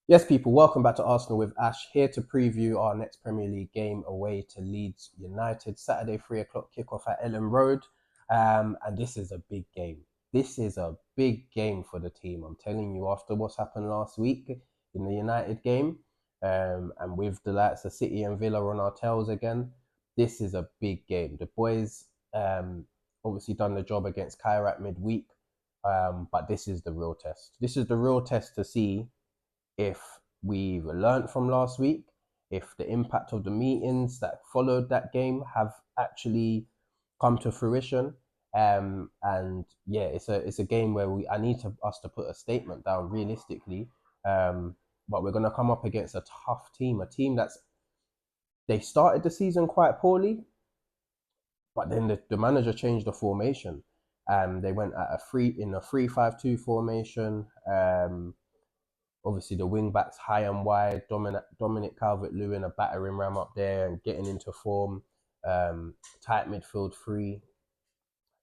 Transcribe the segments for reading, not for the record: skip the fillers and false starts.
Yes, people, welcome back to Arsenal with Ash, here to preview our next Premier League game away to Leeds United. Saturday, 3 o'clock kickoff at Elland Road. And this is a big game. This is a big game for the team. I'm telling you, after what's happened last week in the United game, and with the likes of City and Villa on our tails again, this is a big game. The boys obviously done the job against Kairat midweek, but this is the real test. This is the real test to see if we've learned from last week, if the impact of the meetings that followed that game have actually come to fruition. And yeah, it's a game where I need us to put a statement down realistically. But we're gonna come up against a tough team, a team they started the season quite poorly, but then the manager changed the formation. They went at a 3-5-2 formation. Obviously the wing backs high and wide, Dominic Calvert-Lewin a battering ram up there and getting into form, tight midfield three,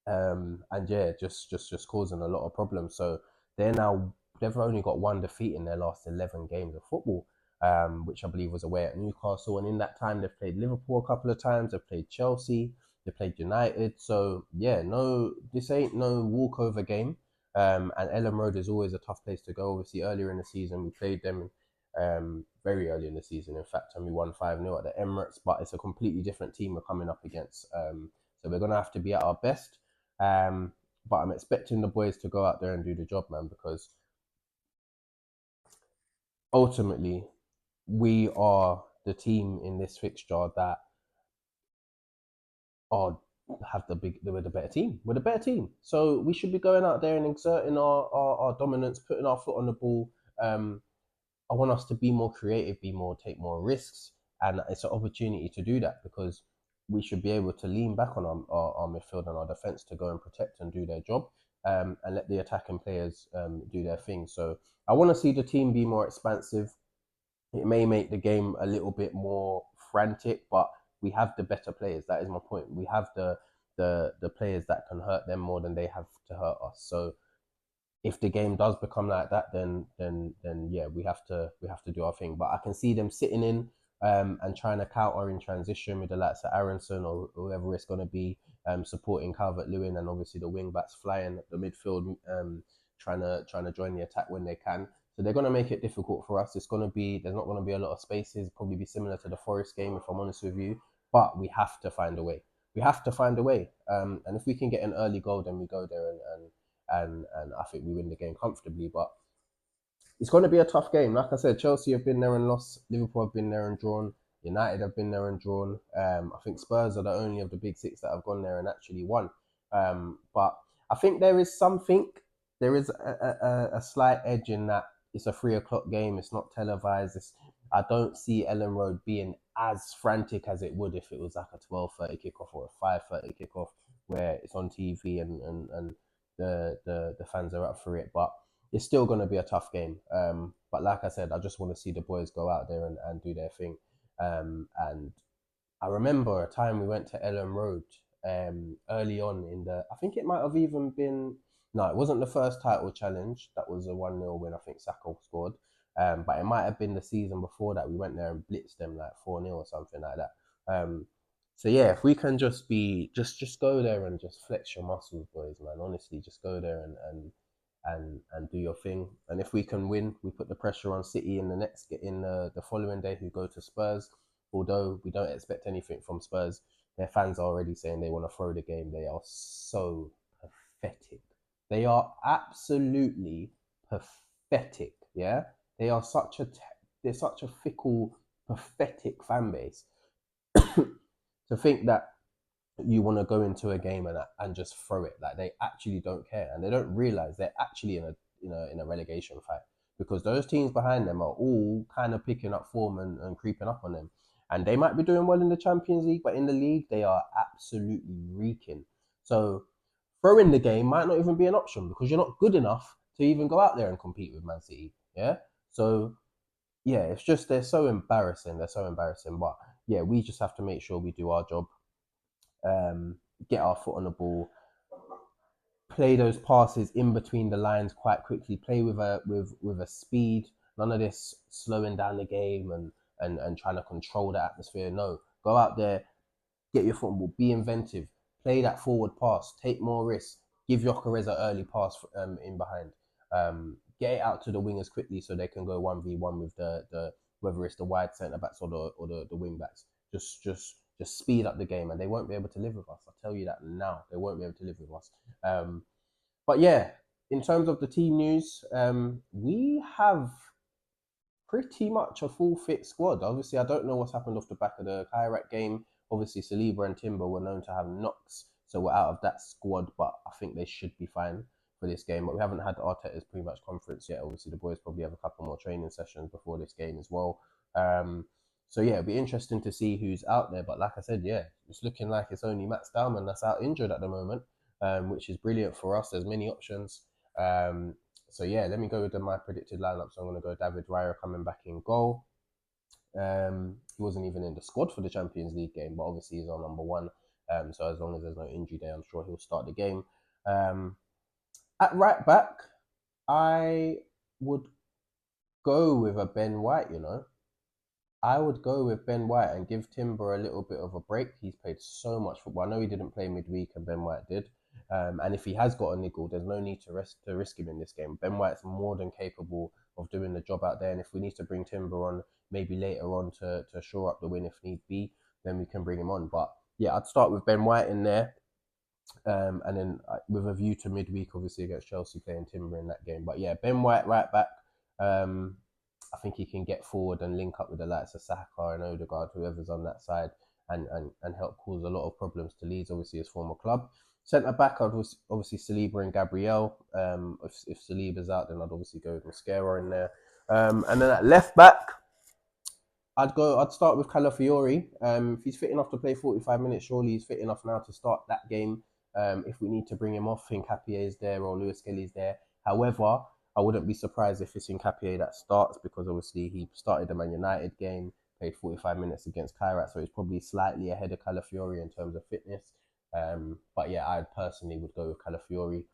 and yeah, just causing a lot of problems. So they've only got one defeat in their last 11 games of football, which I believe was away at Newcastle. And in that time, they've played Liverpool a couple of times, they've played Chelsea, they played United. So yeah, this ain't no walkover game. And Elland Road is always a tough place to go. Obviously, earlier in the season, we played them very early in the season, in fact, and we won 5-0 at the Emirates, but it's a completely different team we're coming up against. So we're going to have to be at our best. But I'm expecting the boys to go out there and do the job, man, because ultimately we are the team in this fixture that are we're the better team. We're the better team. So we should be going out there and exerting our dominance, putting our foot on the ball. I want us to be more creative, take more risks, and it's an opportunity to do that because we should be able to lean back on our midfield and our defence to go and protect and do their job, and let the attacking players do their thing. So I want to see the team be more expansive. It may make the game a little bit more frantic, but we have the better players. That is my point. We have the players that can hurt them more than they have to hurt us. So if the game does become like that, then yeah, we have to do our thing. But I can see them sitting in and trying to counter in transition with the likes of Aronson or whoever it's going to be, supporting Calvert Lewin, and obviously the wing backs flying at the midfield, trying to join the attack when they can. So they're going to make it difficult for us. There's not going to be a lot of spaces. Probably be similar to the Forest game, if I'm honest with you. But we have to find a way. We have to find a way. And if we can get an early goal, then we go there and I think we win the game comfortably. But it's going to be a tough game. Like I said, Chelsea have been there and lost. Liverpool have been there and drawn. United have been there and drawn. I think Spurs are the only of the big six that have gone there and actually won. But I think there is a slight edge in that it's a 3 o'clock game. It's not televised. I don't see Elland Road being as frantic as it would if it was like a 12:30 kickoff or a 5:30 kickoff where it's on TV and the fans are up for it. But it's still going to be a tough game. But like I said, I just want to see the boys go out there and do their thing. And I remember a time we went to Elland Road early on I think it might have even been, no, it wasn't the first title challenge. That was a 1-0 win. I think Saka scored. But it might have been the season before that. We went there and blitzed them like 4-0 or something like that. So yeah, if we can just go there and just flex your muscles, boys, man. Honestly, just go there and do your thing. And if we can win, we put the pressure on City in the following day, who go to Spurs. Although we don't expect anything from Spurs, their fans are already saying they want to throw the game. They are so pathetic. They are absolutely pathetic. Yeah, they are they're such a fickle, pathetic fan base. To think that you want to go into a game and just throw it, like they actually don't care, and they don't realize they're actually in a relegation fight, because those teams behind them are all kind of picking up form and creeping up on them, and they might be doing well in the Champions League, but in the league they are absolutely reeking. So throwing the game might not even be an option because you're not good enough to even go out there and compete with Man City. Yeah. So yeah, it's just they're so embarrassing. They're so embarrassing. But yeah, we just have to make sure we do our job, get our foot on the ball, play those passes in between the lines quite quickly, play with a speed, None of this slowing down the game and trying to control the atmosphere. No, go out there, get your football, be inventive, play that forward pass, take more risks, give Jokeres an early pass in behind, get it out to the wingers quickly so they can go 1v1 with the whether it's the wide centre backs or the wing backs. Just speed up the game, and they won't be able to live with us. I'll tell you that now. They won't be able to live with us. But yeah, in terms of the team news, we have pretty much a full fit squad. Obviously, I don't know what's happened off the back of the Kyrat game. Obviously, Saliba and Timber were known to have knocks, so we're out of that squad, but I think they should be fine for this game. But we haven't had Arteta's pre-match conference yet. Obviously, the boys probably have a couple more training sessions before this game as well. So yeah, it'll be interesting to see who's out there. But like I said, yeah, it's looking like it's only Max Dowman that's out injured at the moment, which is brilliant for us. There's many options. So yeah, let me go with my predicted lineup. So I'm going to go David Raya coming back in goal. He wasn't even in the squad for the Champions League game, but obviously he's on number one. So as long as there's no injury there, I'm sure he'll start the game. At right back, I would go with a Ben White, I would go with Ben White and give Timber a little bit of a break. He's played so much football. I know he didn't play midweek, and Ben White did. And if he has got a niggle, there's no need to risk him in this game. Ben White's more than capable of doing the job out there. And if we need to bring Timber on, maybe later on to shore up the win if need be, then we can bring him on. But yeah, I'd start with Ben White in there. And then with a view to midweek, obviously against Chelsea, playing Timber in that game. But yeah, Ben White right back. I think he can get forward and link up with the likes of Saka and Odegaard, whoever's on that side, and help cause a lot of problems to Leeds, obviously his former club. Centre back, I'd obviously Saliba and Gabriel. If Saliba's out, then I'd obviously go with Mascara in there. And then at left back, I'd start with Calafiori. If he's fit enough to play 45 minutes, surely he's fit enough now to start that game. If we need to bring him off, Hincapié is there or Lewis Kelly's there. However, I wouldn't be surprised if it's Hincapié that starts, because obviously he started the Man United game, played 45 minutes against Kyrat, so he's probably slightly ahead of Calafiori in terms of fitness. But yeah, I personally would go with Calafiori.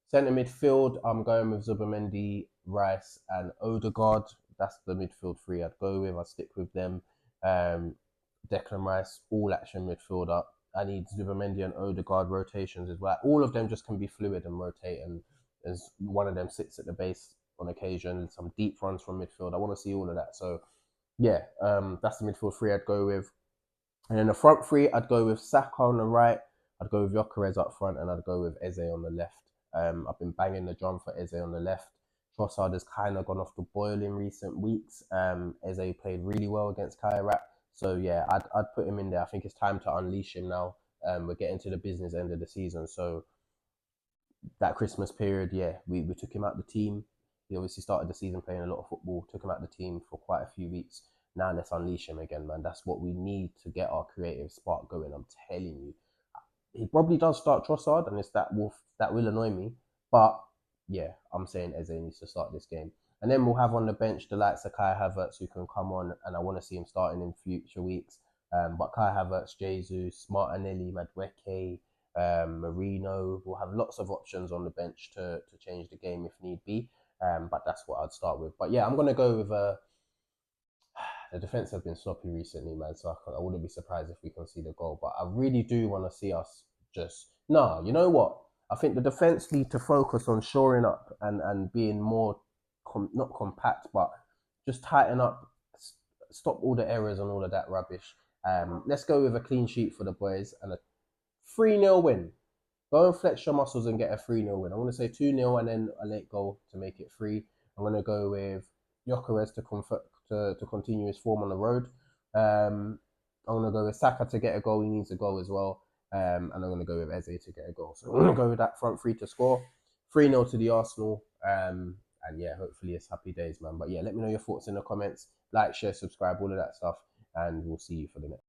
Centre midfield, I'm going with Zubimendi, Rice, and Odegaard. That's the midfield three I'd go with. I'd stick with them. Declan Rice, all action midfielder. I need Zubimendi and Odegaard rotations as well. All of them just can be fluid and rotate, and as one of them sits at the base on occasion, some deep runs from midfield. I want to see all of that. So yeah, that's the midfield three I'd go with. And then the front three, I'd go with Saka on the right, I'd go with Jokeres up front, and I'd go with Eze on the left. I've been banging the drum for Eze on the left. Trossard has kind of gone off the boil in recent weeks. Eze played really well against Kyrat. So yeah, I'd put him in there. I think it's time to unleash him now. We're getting to the business end of the season. So that Christmas period, yeah, we took him out the team. He obviously started the season playing a lot of football, took him out the team for quite a few weeks. Now let's unleash him again, man. That's what we need to get our creative spark going. I'm telling you. He probably does start Trossard, and that will annoy me. But yeah, I'm saying Eze needs to start this game. And then we'll have on the bench the likes of Kai Havertz, who can come on, and I want to see him starting in future weeks. But Kai Havertz, Jesus, Martinelli, Madueke, Marino, will have lots of options on the bench to change the game if need be. But that's what I'd start with. But yeah, I'm going to go with the defense has been sloppy recently, man. So I wouldn't be surprised if we concede a goal. But I really do want to see us just... No, you know what? I think the defense need to focus on shoring up and being more, not compact, but just tighten up, stop all the errors and all of that rubbish. Let's go with a clean sheet for the boys and a 3-0 win. Go and flex your muscles and get a 3-0 win. I'm going to say 2-0 and then a late goal to make it 3. I'm going to go with Jokeres to continue his form on the road. I'm going to go with Saka to get a goal. He needs a goal as well. And I'm going to go with Eze to get a goal. So I'm going to go with that front three to score. 3-0 to the Arsenal. And yeah, hopefully it's happy days, man. But yeah, let me know your thoughts in the comments. Like, share, subscribe, all of that stuff. And we'll see you for the next.